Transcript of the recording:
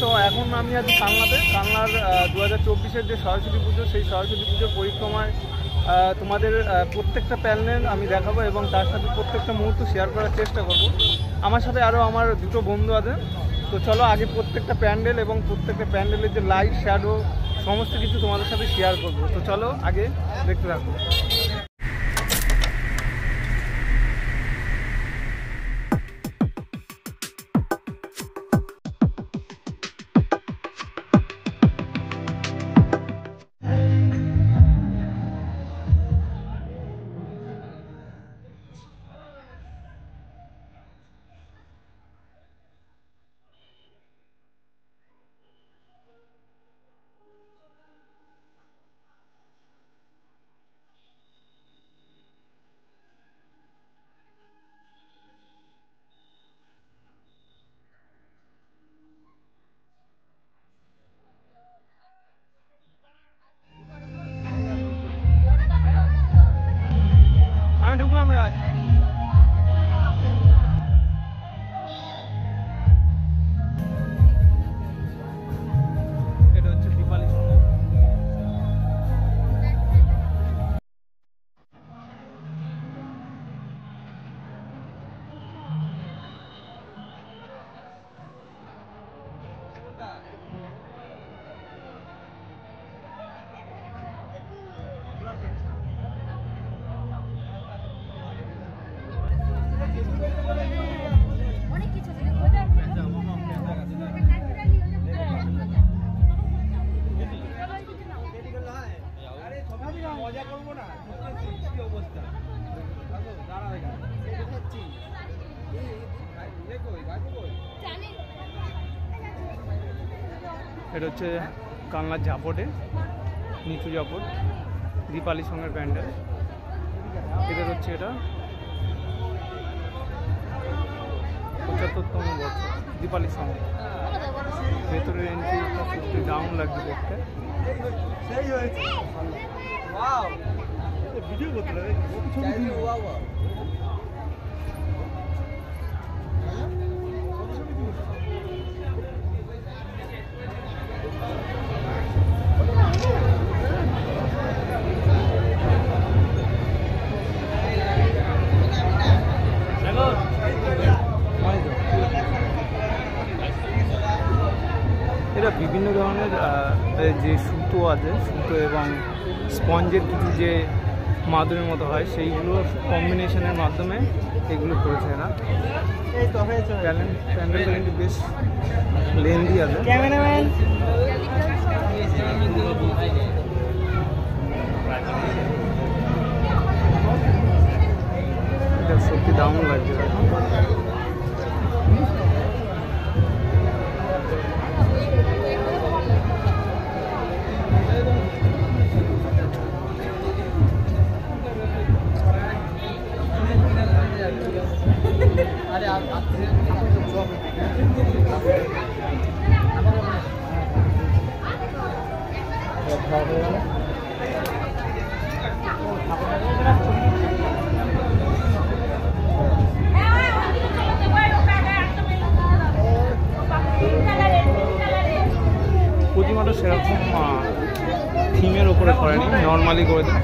তো এখন আমি আছি কালনার 2024-এর যে সরস্বতী পুজো, সেই সরস্বতী পুজোর পরিক্রমায় তোমাদের প্রত্যেকটা প্যান্ডেল আমি দেখাবো এবং তার সাথে প্রত্যেকটা মুহূর্ত শেয়ার করার চেষ্টা করব। আমার সাথে আরও আমার দুটো বন্ধু আছে। তো চলো আগে প্রত্যেকটা প্যান্ডেল এবং প্রত্যেকটা প্যান্ডেলের যে লাইট শ্যাডো সমস্ত কিছু তোমাদের সাথে শেয়ার করবো। তো চলো আগে দেখতে থাকবো। এটা হচ্ছে কালনার জাপটে, নিচু জাপট, দীপালি সঙ্গের প্যান্ডেল। এদের হচ্ছে এটা 75তম বছর দীপালি সঙ্গে। ভেতরের এন্ট্রিটা সত্যি দারুণ লাগছে দেখতে। ভিডিও করতে লাগে। এরা বিভিন্ন ধরনের যে সুতো আছে, সুতো এবং স্পঞ্জের কিছু যে মাদুরের মতো হয়, সেইগুলোর কম্বিনেশনের মাধ্যমে এগুলো করেছে এরা। প্যান্ডেলটা কিন্তু বেশ লেন্দি আছে। এটা সত্যি দারুণ লাগছে। প্রতিমাটা সেরকম থিমের ওপরে করেনি, নর্মালি করে দেয়।